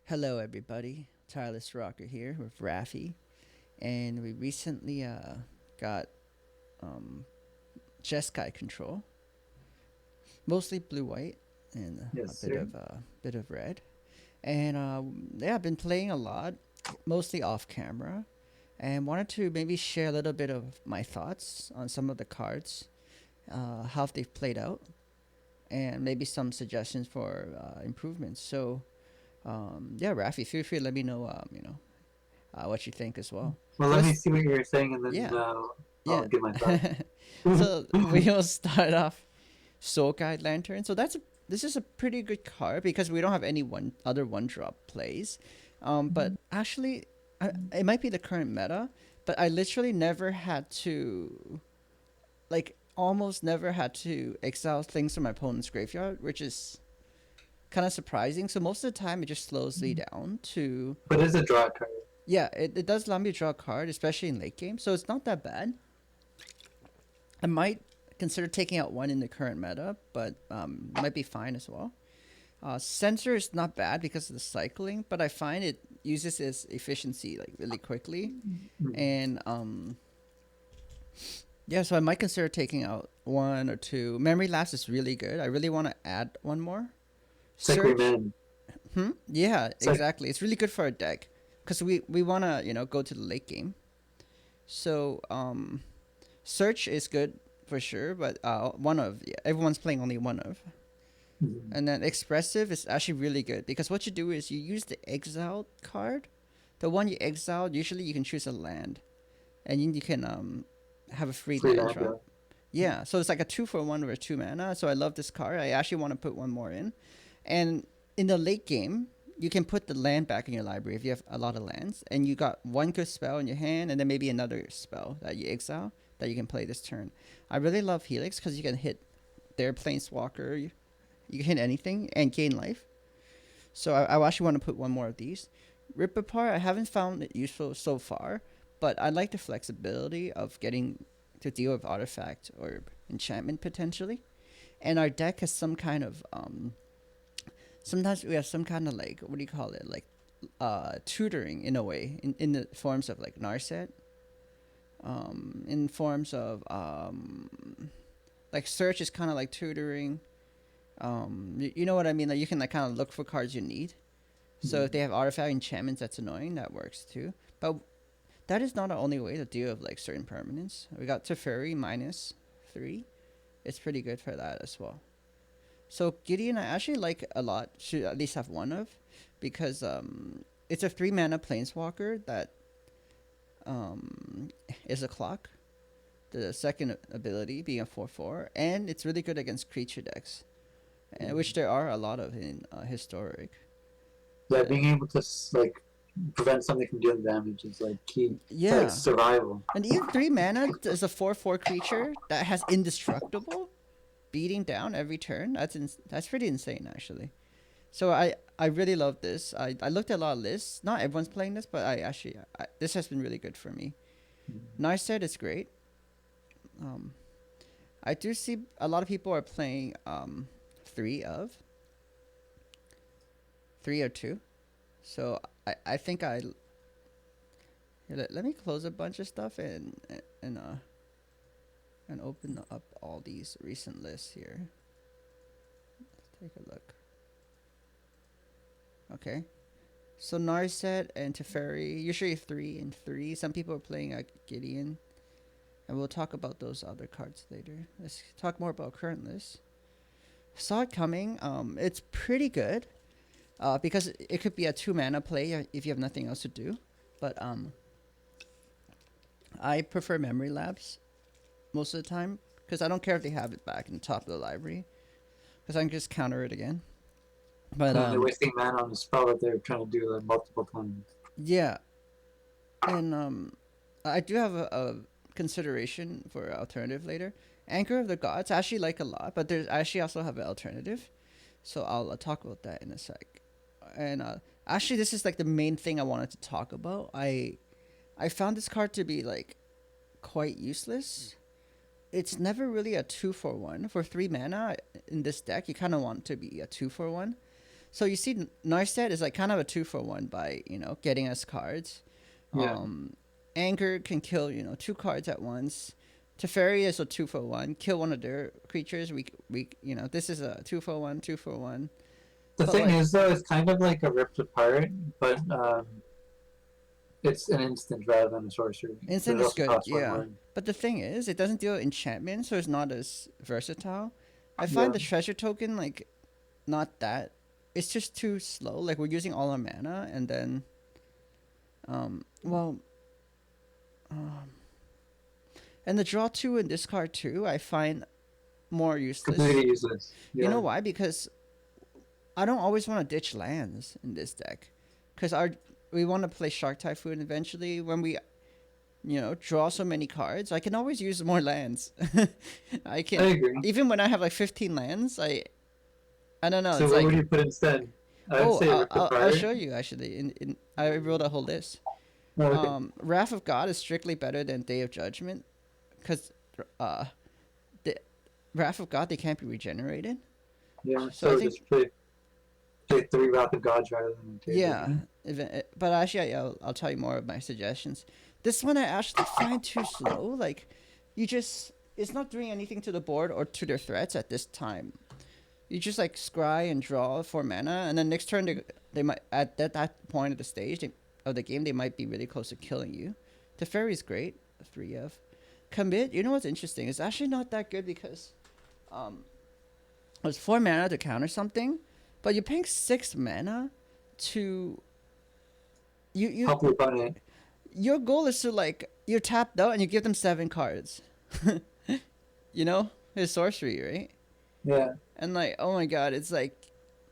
Hello, everybody. Tireless Rocker here with Rafi, and we recently got um, Jeskai control, mostly blue white and a Yes, bit sir. of red. And yeah, I've been playing a lot, mostly off camera, and wanted to maybe share a little bit of my thoughts on some of the cards, how they've played out, and maybe some suggestions for improvements. So yeah, Rafi, feel free to let me know. What you think as well. Well, So let me let's see what you're saying, and then yeah I'll yeah. give my thoughts. So we will start off Soul Guide Lantern. So this is a pretty good card because we don't have any one other one drop plays. But actually, it might be the current meta, but I literally never had to like almost never had to exile things from my opponent's graveyard, which is kind of surprising. So most of the time, it just slows me down to But it's a draw card. yeah. It does allow me to draw a card, especially in late game. So it's not that bad. I might consider taking out one in the current meta, but might be fine as well. Sensor is not bad because of the cycling, but I find it uses its efficiency like really quickly, Mhm. and yeah, so I might consider taking out one or two. Memory lapse is really good. I really want to add one more. It's like Search, remand. yeah, It's like exactly. It's really good for a deck because we want to go to the late game. So search is good for sure, but one of yeah, everyone's playing only one of. mhm. And then expressive is actually really good because what you do is you use the exiled card. The one you exiled, usually you can choose a land, and you can have a free Free land land drop. draw. Yeah, so it's like a 2 for 1 or a 2 mana. So I love this card. I actually want to put one more in, and in the late game, you can put the land back in your library if you have a lot of lands, and you got one good spell in your hand, and then maybe another spell that you exile that you can play this turn. I really love Helix because you can hit their planeswalker. You can hit anything and gain life. So I actually want to put one more of these. Rip apart, I haven't found it useful so far, but I like the flexibility of getting to deal with artifact or enchantment potentially. And our deck has some kind of sometimes we have some kind of like what do you call it, like tutoring in a way, in the forms of like Narset, in forms of like search is kind of like tutoring. You know what I mean? Like you can like kind of look for cards you need. So if Mhm. they have artifact enchantments, that's annoying. That works too. But that is not the only way to deal with like certain permanents. We got Teferi -3. It's pretty good for that as well. So Gideon, I actually like a lot. Should at least have one of, because it's a 3 mana planeswalker that um, is a clock. The second ability being a 4/4, and it's really good against creature decks, which there are a lot of in historic. Yeah, But being able to like prevent something from dealing damage is like key. It's like yeah, survival. and even 3 mana is a 4/4 creature that has indestructible, beating down every turn. That's pretty insane actually. So I really love this. I looked at a lot of lists. Not everyone's playing this, but this has been really good for me. Nice set is great. Um, I do see a lot of people are playing three of 3 or 2. So I think let me close a bunch of stuff and uh and open up all these recent lists here. Take a look. Okay. So Narset and Teferi, usually 3 and 3. Some people are playing Gideon, and we'll talk about those other cards later. Let's talk more about current list. Saw it coming. It's pretty good. Because it could be a 2 mana play if you have nothing else to do. But I prefer memory labs most of the time because I don't care if they have it back in the top of the library because I can just counter it again. But And then they're wasting mana on a spell that they're trying to do like multiple times. yeah, and I do have a consideration for alternative later. Anchor of the Gods I actually like a lot, but there's I actually also have an alternative, so I'll talk about that in a sec. And actually, this is like the main thing I wanted to talk about. I found this card to be like quite useless. It's never really a 2 for 1 for 3 mana in this deck. You kind of want to be a 2 for 1. So you see, Narset is like kind of a 2-for-1 by getting us cards. Yeah. Anger can kill 2 cards at once. Teferi is a 2-for-1. Kill one of their creatures. We this is a 2-for-1, 2-for-1. The But thing like is, though, it's kind of like a ripped apart, but it's an instant rather than a sorcery. So instant it is also good, costs one yeah. more. But the thing is, it doesn't deal enchantment, so it's not as versatile. I find Yeah. the treasure token like not that. It's just too slow. Like we're using all our mana, and then, well, um, and the draw 2 and discard 2, I find more useless. Completely useless. Yeah. You know why? Because I don't always want to ditch lands in this deck, because we want to play Shark Typhoon eventually. When we draw so many cards, I can always use more lands. I can. I agree. Even when I have like 15 lands, I don't know. So It's what like, would you put instead? I'd oh, say rip I'll apart. show you actually. I wrote a whole list. Oh, okay. Wrath of God is strictly better than Day of Judgment, because the Wrath of God, they can't be regenerated. Yeah. So I So think, just play 3 Wrath of Gods rather than 2. yeah. But actually, I'll tell you more of my suggestions. This one I actually find too slow. Like, it's not doing anything to the board or to their threats at this time. You just like scry and draw 4 mana, and then next turn they might at that point of the stage of the game they might be really close to killing you. Teferi's great, 3F. Commit, you know what's interesting? It's actually not that good because it's 4 mana to counter something, but you're paying 6 mana to Help your opponent. your goal is to like you're tapped out and you give them 7 cards. It's sorcery, right? Yeah. And like, oh my god, it's like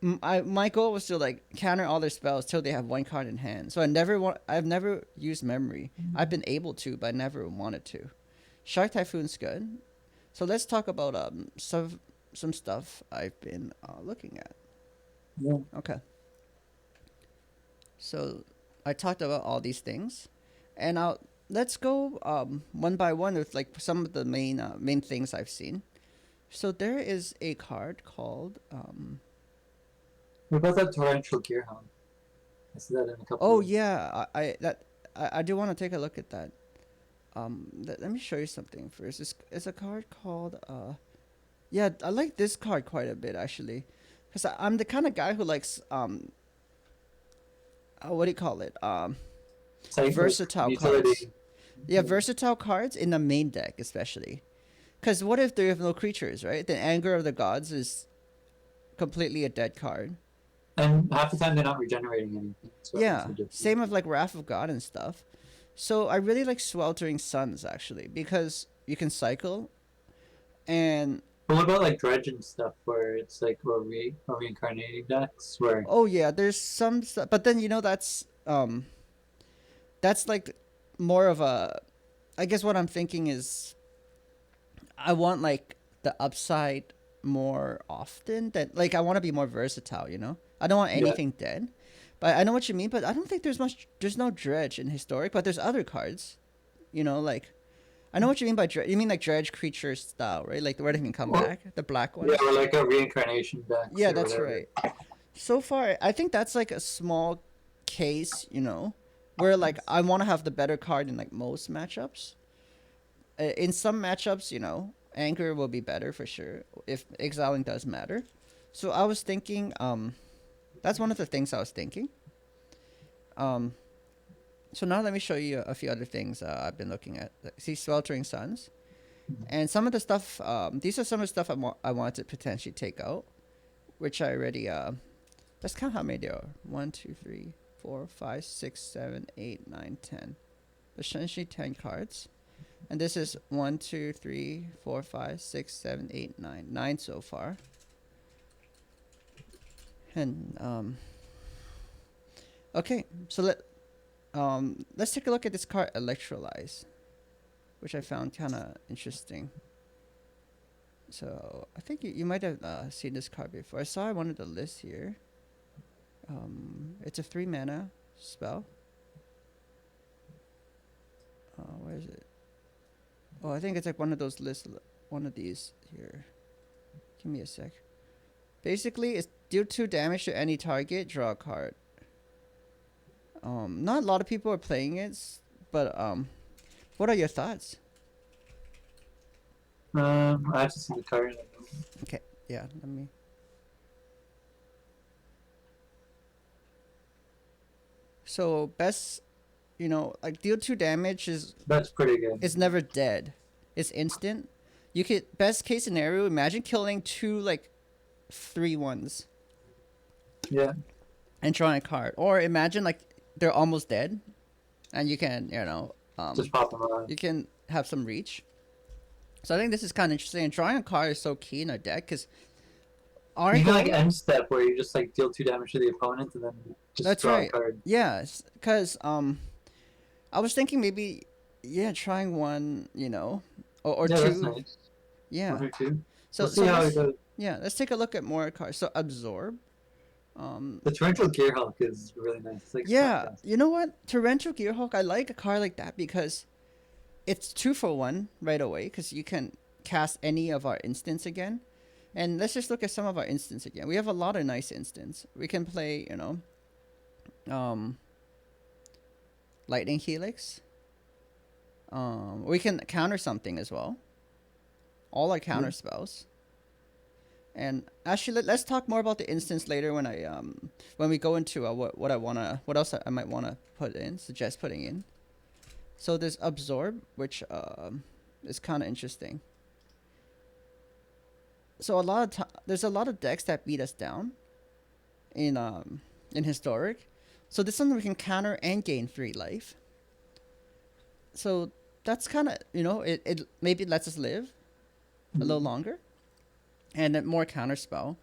my goal was to like counter all their spells till they have 1 card in hand. So I've never used memory. I've been able to, but I never wanted to. Shark Typhoon's good. So let's talk about some stuff I've been looking at. Yeah. Okay. So I talked about all these things, and let's go one by one with like some of the main things I've seen. So there is a card called What about that Torrential Gearhound? I see that in a couple. oh yeah, I do want to take a look at that. Let me show you something first. It's a card called yeah, I like this card quite a bit actually, because I'm the kind of guy who likes what do you call it, versatile cards. Yeah, versatile cards in the main deck especially. Because what if they have no creatures, right? The Anger of the Gods is completely a dead card. And half the time they're not regenerating anything. So Yeah, same with like Wrath of God and stuff. So I really like Sweltering Suns actually, because you can cycle, and But what about like Dredge and stuff where it's like reincarnating decks where oh yeah, there's some stuff, but then that's like more of a. I guess what I'm thinking is, I want like the upside more often. That like I want to be more versatile. I don't want anything dead. But I know what you mean. But I don't think there's no Dredge in Historic. But there's other cards. Like I know what you mean by Dredge. You mean like Dredge creature style, right? Like where they can come back, the black one. Yeah, or like a reincarnation deck. Yeah, that's right. So far, I think that's like a small case, where like I want to have the better card in like most matchups. In some matchups, Anchor will be better for sure if exiling does matter. So I was thinking, that's one of the things I was thinking. So now let me show you a few other things I've been looking at. See, Sweltering Suns, and some of the stuff. These are some of the stuff I wanted to potentially take out, which I already. Let's count how many there are. 1, 2, 3, 4, 5, 6, 7, 8, 9, 10. Essentially 10 cards. And this is 1, 2, 3, 4, 5, 6, 7, 8, 9. 9 so far. And okay, so let's take a look at this card, Electrolyze, which I found kind of interesting. So I think you might have seen this card before. I saw one of the lists here. It's a 3 mana spell. Where is it? Oh, I think it's like one of those lists. One of these here. Give me a sec. Basically, it deal 2 damage to any target, draw a card. Not a lot of people are playing it, but what are your thoughts? I have to see the card. Okay, yeah, let me. So best, like deal 2 damage That's pretty good. It's never dead. It's instant. You could best case scenario, imagine killing 2 like 3/1s. Yeah. And drawing a card, or imagine like they're almost dead, and you can just pop them out. You can have some reach. So I think this is kind of interesting. And drawing a card is so key in a deck because you can like end step where you just like deal 2 damage to the opponent and then just draw a card. Yeah, because I was thinking maybe trying 1, or 2. That's nice. Yeah. 1 or 2. So we'll see how it goes. Yeah, let's take a look at more cards. So absorb. The Torrential Gearhulk is really nice. It's like you know what? Torrential Gearhulk, I like a card like that because it's 2 for 1 right away because you can cast any of our instants again. And let's just look at some of our instants again. We have a lot of nice instants. We can play, Lightning Helix. We can counter something as well. All our counter spells. And actually, let's talk more about the instance later when we go into what else I might wanna suggest putting in. So there's absorb, which is kind of interesting. So there's a lot of decks that beat us down in historic. So this one we can counter and gain 3 life. So that's kind of it maybe lets us live a little longer. And then more counterspell.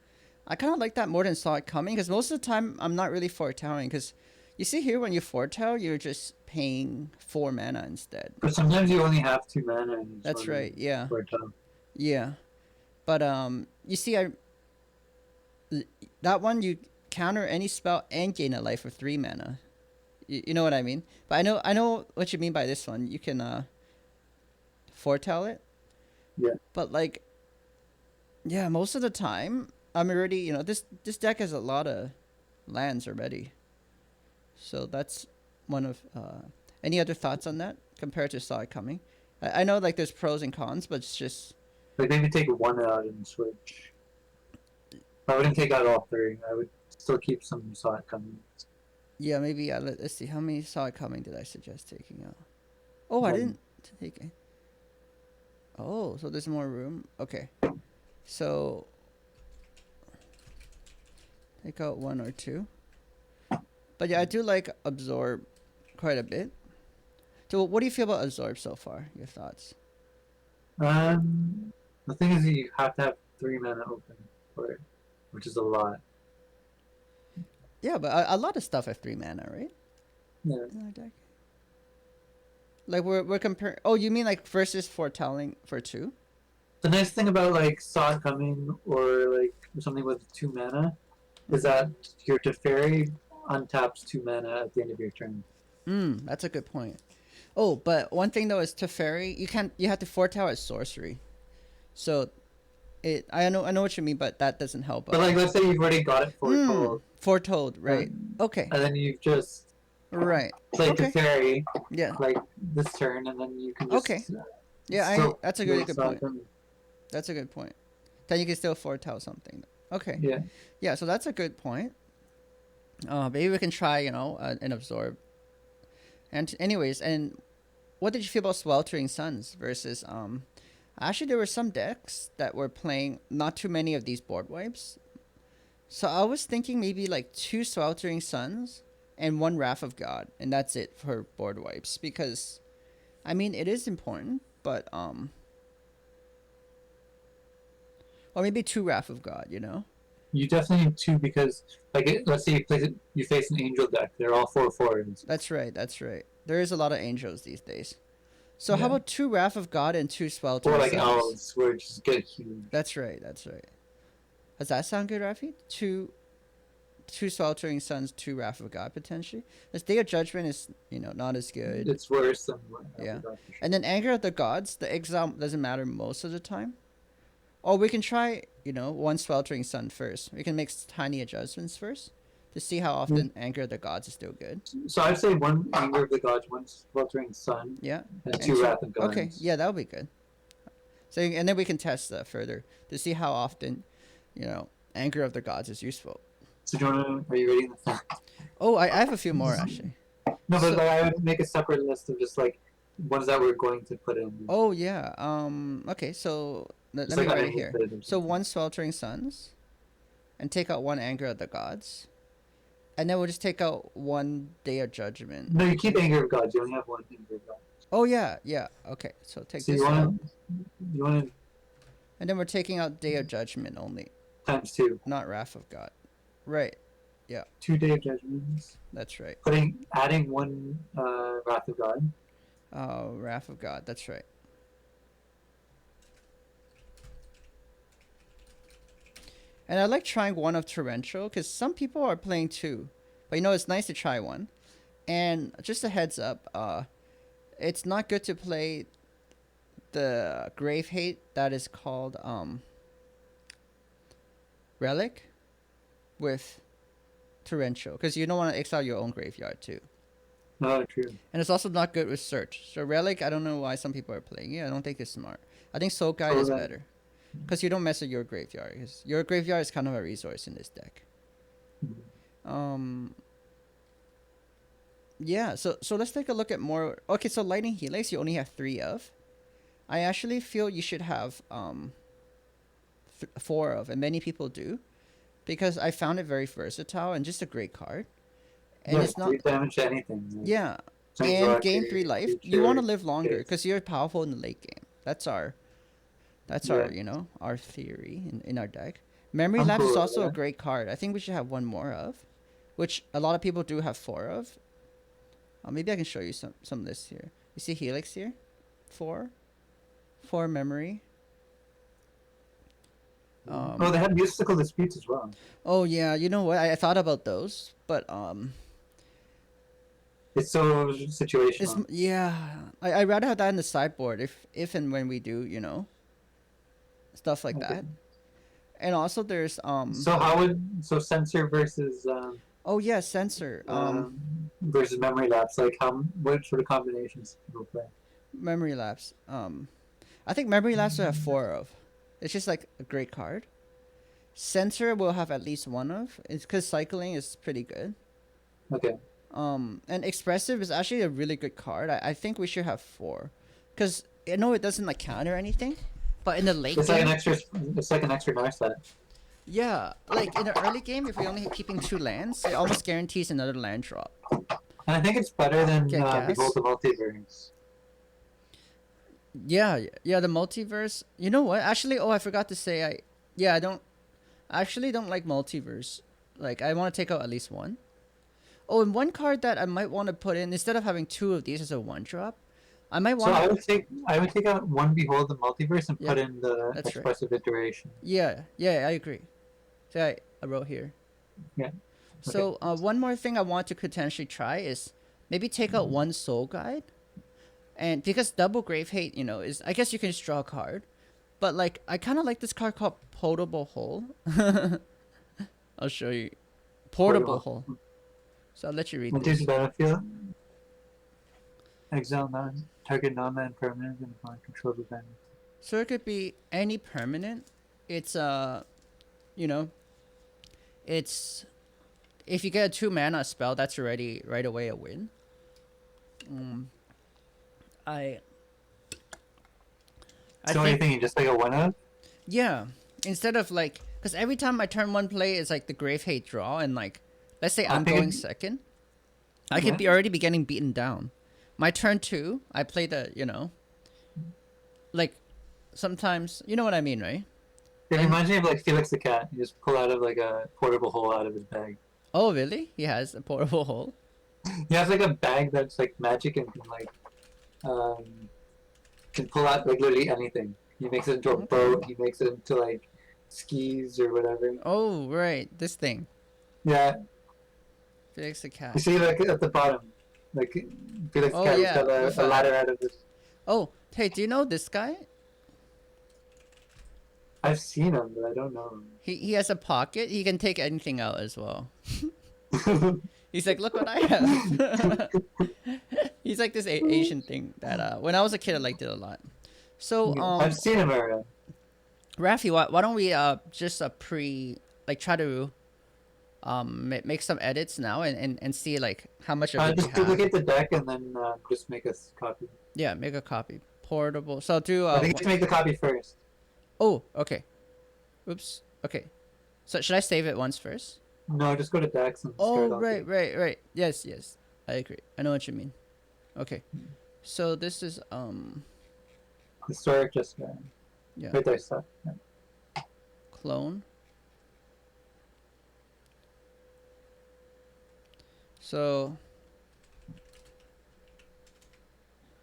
I kind of like that more than Saw It Coming because most of the time I'm not really foretelling because you see here when you foretell you're just paying 4 mana instead. But sometimes you only have 2 mana. And that's right. Yeah. Foretell. Yeah, but you see that one you counter any spell and gain a life for 3 mana. You know what I mean? But I know what you mean by this one. You can foretell it. Yeah. But like. Yeah, most of the time, I'm already, this deck has a lot of lands already. So that's one of, any other thoughts on that compared to Saw It Coming? I know, like, there's pros and cons, but it's just... Like, maybe take 1 out and switch. I wouldn't take out all 3. I would still keep some Saw It Coming. Yeah, maybe, let's see, how many Saw It Coming did I suggest taking out? Oh, 1. I didn't take it. Oh, so there's more room? Okay. So, take out 1 or 2. But yeah, I do like absorb quite a bit. So what do you feel about absorb so far? Your thoughts? The thing is you have to have 3 mana open for it, which is a lot. Yeah, but a lot of stuff have 3 mana, right? Yeah. In our deck. Like we're comparing... Oh, you mean like versus foretelling for 2? The nice thing about like Saw It Coming or like something with 2 mana is that your Teferi untaps 2 mana at the end of your turn. That's a good point. Oh, but one thing though is Teferi, you have to foretell as sorcery. So I know what you mean, but that doesn't help. But like let's say you've already got it foretold. Foretold, right. Okay. And then you've just play Teferi like this turn and then you can just that's a really good point. That's a good point. Then you can still foretell something. Okay. Yeah. Yeah, so that's a good point. Maybe we can try, an absorb. And anyways, and what did you feel about Sweltering Suns versus actually there were some decks that were playing not too many of these board wipes. So I was thinking maybe like 2 Sweltering Suns and 1 Wrath of God, and that's it for board wipes because I mean it is important, but or maybe 2 Wrath of God, You definitely need 2 because, like, let's say you face an angel deck. They're all 4/4s. That's right. There is a lot of angels these days. So how about 2 Wrath of God and 2 Sweltering Suns? Or like elves, where it just get huge. That's right. Does that sound good, Rafi? 2 Sweltering Suns, 2 Wrath of God, potentially? This Day of Judgment is, not as good. It's worse than sure. And then Anger of the Gods, the exile doesn't matter most of the time. Or we can try one Sweltering Sun first. We can make tiny adjustments first to see how often Anger of the Gods is still good. So I'd say one Anger of the Gods, one Sweltering Sun, Yeah. and two Wrath of Gods. Okay, yeah, that would be good. So and then we can test that further to see how often, Anger of the Gods is useful. So are you reading the fact? Oh, I have a few more actually. No, but I would make a separate list of just like ones that we're going to put in. Oh yeah. Okay, so let me write it here. So one Sweltering Suns, and take out one Anger of the Gods, and then we'll just take out one Day of Judgment. No, you keep Anger of Gods. You only have one Anger of Gods. Oh yeah. Okay, so take this out. You want to. And then we're taking out Day of Judgment only. Times 2. Not Wrath of God. Right. Yeah. 2 Day of Judgments. That's right. Adding one Wrath of God. Wrath of God. That's right. And I like trying one of Torrential because some people are playing 2, but it's nice to try one. And just a heads up, it's not good to play the Grave Hate that is called Relic with Torrential because you don't want to exile your own graveyard too. No, true. And it's also not good with Search. So Relic, I don't know why some people are playing it. I don't think it's smart. I think Soul Guide is better because you don't mess with your graveyard. Because your graveyard is kind of a resource in this deck. Yeah. So let's take a look at more. Okay, so Lightning Helix you only have 3 of. I actually feel you should have 4 of, and many people do, because I found it very versatile and just a great card. And it's not 3 damage to anything. Yeah, and gain 3 life. You want to live longer because you're powerful in the late game. That's our our theory in our deck. Memory Lapse is also a great card. I think we should have 1 more of, which a lot of people do have 4 of. Maybe I can show you some lists here. You see Helix here, 4 memory. They have Mystical Disputes as well. Oh yeah, you know what? I thought about those, but it's so situational. I'd rather have that in the sideboard if and when we do stuff like that. And also there's So Censor versus oh yeah, Censor versus Memory Lapse, like what sort of combinations people play? Memory Lapse. I think Memory Lapse will have 4 of. It's just like a great card. Censor will have at least 1 of. It's because cycling is pretty good. Okay. And Expressive is actually a really good card. I think we should have 4, because I know it doesn't like counter anything, but in the late game, it's like an extra knife set. Yeah, like in the early game, if we only keeping 2 lands, it almost guarantees another land drop. And I think it's better than Behold the Multiverse. Yeah, the Multiverse. You know what? Actually, I forgot to say I don't like Multiverse. Like I want to take out at least 1. Oh, and one card that I might want to put in instead of having 2 of these as a 1-drop, I might want. So I would take out 1 Behold the Multiverse and put in the Expressive Iteration. Yeah, I agree. So I wrote here. Yeah. So one more thing I want to potentially try is maybe take out 1 Soul Guide, and because double Grave Hate, is I guess you can just draw a card, but like I kind of like this card called Potable Hole. I'll show you. Portable Hole. So I'll let you read this. Battlefield. Exile target non-land permanent and upon control of them. So it could be any permanent. It's it's if you get a 2 mana spell, that's already right away a win. So what are you thinking? Just like a 1-of? Yeah. Instead of like, because every time I turn 1 play is like the Grave Hate draw, and like, let's say I'm going second, I could already be getting beaten down. My turn 2, I play the, like, sometimes, you know what I mean, right? It reminds me of like Felix the Cat. You just pull out of like a portable hole out of his bag. Oh, really? He has a portable hole? He has like a bag that's like magic and can pull out like literally anything. He makes it into a boat. He makes it into like skis or whatever. Oh, right. This thing. Yeah. Felix the Cat. You see like at the bottom. Like Felix the Cat has got a ladder out of this. Oh, hey, do you know this guy? I've seen him, but I don't know He has a pocket. He can take anything out as well. him. He's like, look what I have. He's like this Asian thing that when I was a kid I liked it a lot. So I've seen him around. Rafi, why don't we just try to make some edits now and see like how much of it we Just have. duplicate the deck and then just make a copy. Yeah, make a copy. Portable. So I'll do. I think you have to make the copy first. Oh, okay. Oops. Okay. So should I save it once first? No, just go to decks and Oh, start off right, with- right. Yes. I agree. I know what you mean. Okay. So this is Historic Jeskai. yeah, Right there, stop. Yeah. clone. So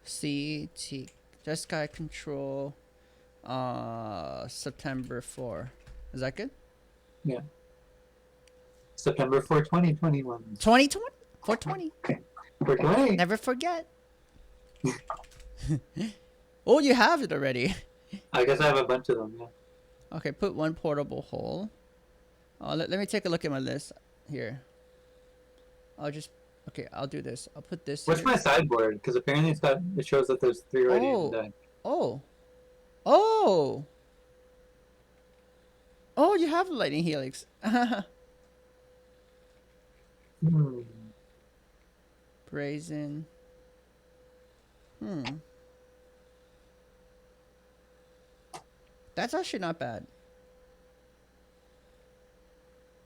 CT Jeskai control September 4. Is that good? September 4, 2021. 2020? 420. 420. Never forget. Oh, you have it already. I guess I have a bunch of them, yeah. Okay, put one portable hole. Let me take a look at my list here. I'll do this. I'll put this What's here. my sideboard? Because apparently it shows that there's 3 already in the deck. Oh, you have a lightning helix. Brazen. That's actually not bad.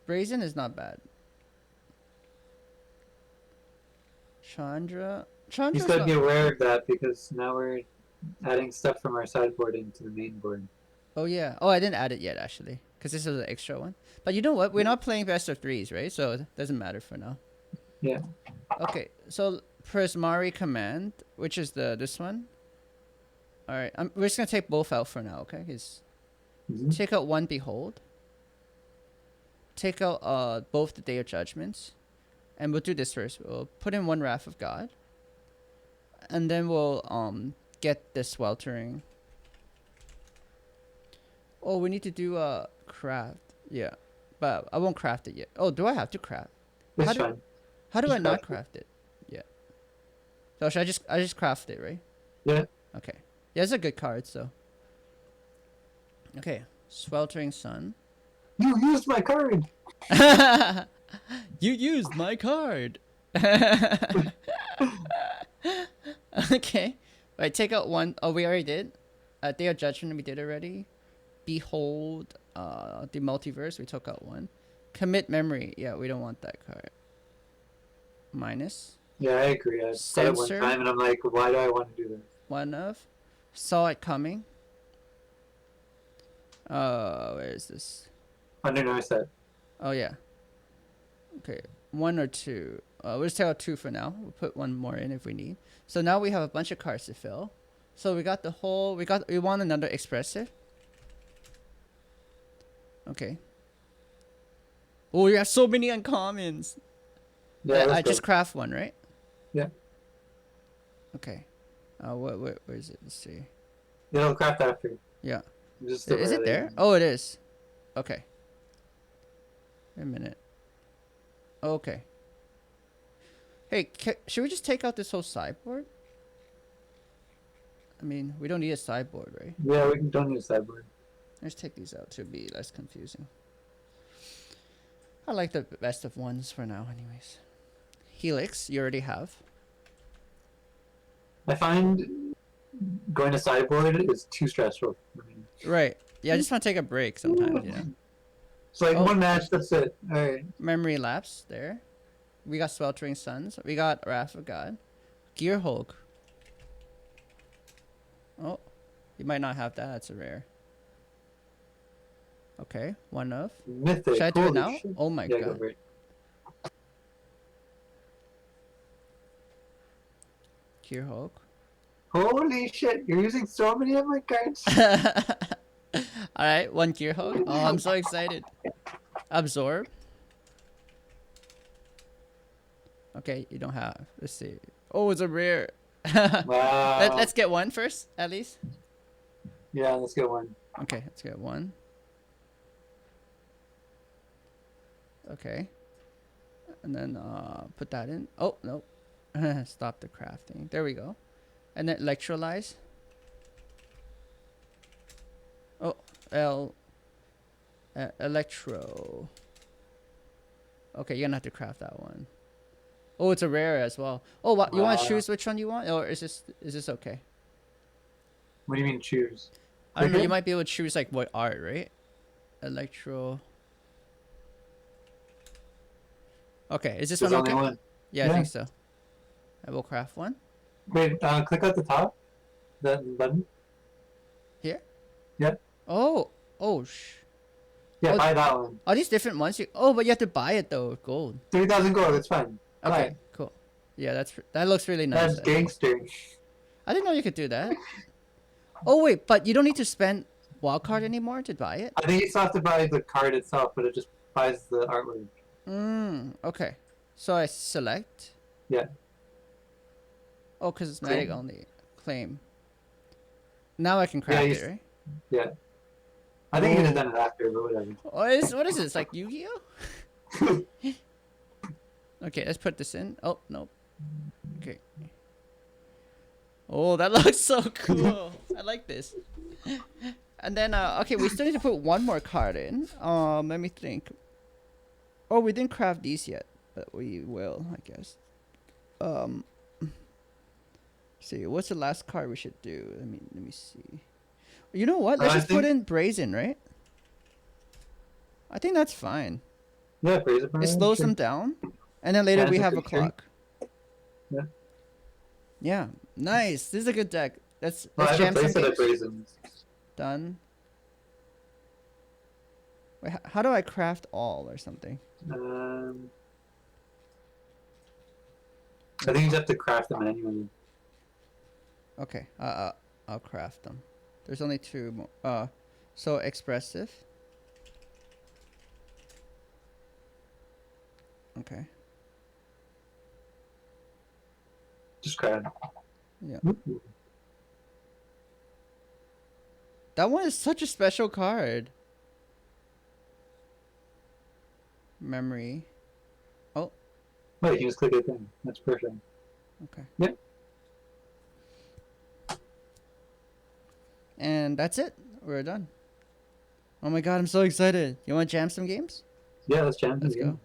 Brazen is not bad. Chandra. You just gotta be aware of that because now we're adding stuff from our sideboard into the main board. Oh yeah. Oh, I didn't add it yet actually, because this is an extra one. But you know what? We're not playing best of threes, right? So it doesn't matter for now. Yeah. Okay. So Prismari command, which is this one. All right. We're just gonna take both out for now, okay? Take out one Behold. Take out both the Day of Judgments, and we'll do this first. We'll put in one Wrath of God, and then we'll get this Sweltering. Oh, we need to do craft. Yeah, but I won't craft it yet. Oh, do I have to craft? It's fine. How do Just I not craft craft it? Yeah. So should I just craft it, right? Yeah. Okay. Yeah, it's a good card, so. Okay. Sweltering Sun. You used my card! You used my card. Okay. Right, take out one. Oh, we already did. Day of Judgment, we did already. Behold, the Multiverse, we took out one. Commit Memory. Yeah, we don't want that card. Minus. Yeah, I agree. I said it one Censor. time and I'm like, why do I want to do this? One of. Saw It Coming. Where is this? Under no set. Oh, yeah. Okay. One or two. We'll just take out two for now. We'll put one more in if we need. So now we have a bunch of cards to fill. So we got the whole... We want another Expressive. Okay. Oh, you have so many uncommons. Yeah, I just craft one, right? Yeah. Okay. Where is it? Let's see. It'll craft after. Yeah. Just Is it there? Oh, it is. Okay. Wait a minute. Okay. Hey, should we just take out this whole sideboard? I mean, we don't need a sideboard, right? Yeah, we don't need a sideboard. Let's take these out to be less confusing. I like the best of ones for now, anyways. Helix, you already have. I find going to sideboard is too stressful for me. Right. Yeah, I just want to take a break sometimes, you know. It's like Oh. one match, that's it. Alright. Memory Lapse, there. We got Sweltering Suns. We got Wrath of God. Gear Hulk. Oh, you might not have that. That's a rare. Okay, one of. Mythic. Should I do it Holy now? shit. Oh my Yeah, go god. for it. Gear Hulk. Holy shit, you're using so many of my cards. Alright, one Gear Hulk. Oh, I'm so excited. Absorb. Okay, you don't have. Let's see. Oh, it's a rare. Wow. Let's get one first, at least. Yeah, let's get one. Okay, let's get one. Okay. And then put that in. Oh, no. Stop the crafting. There we go. And then electrolyze. Oh, electro. Okay, you're gonna have to craft that one. Oh, it's a rare as well. Oh, what? You want to choose which one you want, or is this okay? What do you mean choose? I don't know. Click You it? might be able to choose like what art, right? Electro. Okay, is this There's one only okay? one. Yeah, I Yeah. think so. I will craft one Wait, click at the top. That button. here. Yeah. Oh, Yeah, Oh, buy that one. are these different ones? Oh, but you have to buy it though. Gold. 3,000 gold. It's fine. Buy Okay, it. cool. Yeah, that looks really nice. That's gangster. I didn't know you could do that. Oh wait, but you don't need to spend wildcard anymore to buy it. I think you still have to buy the card itself, but it just buys the artwork. Okay. So I select. Yeah. Oh, because it's Claim. magic only. Claim. Now I can Yeah, craft you it, right? Yeah. I think you could have done it after, but whatever. What is this? Like Yu-Gi-Oh? Okay, let's put this in. Oh, no. Okay. Oh, that looks so cool. I like this. And then, okay, we still need to put one more card in. Let me think. Oh, we didn't craft these yet, but we will, I guess. See, what's the last card we should do? Let me see. You know what? Let's just put in Brazen, right? I think that's fine. Yeah, praise it. It slows them down, and then later Yeah, we it's a have a good trick. clock. Yeah. Yeah, nice. This is a good deck. Let's Well, I jam have a some playset of games. Brazen. Done. Wait, how do I craft all or something? I think you just have to craft them manually. Okay, I'll craft them. There's only two more. So expressive. Okay. Just craft. Yeah. Ooh. That one is such a special card. Memory. Wait, you just click it then. That's perfect. Okay. Yep. And that's it. We're done. Oh my god, I'm so excited. You want to jam some games? Yeah, let's jam. Let's go.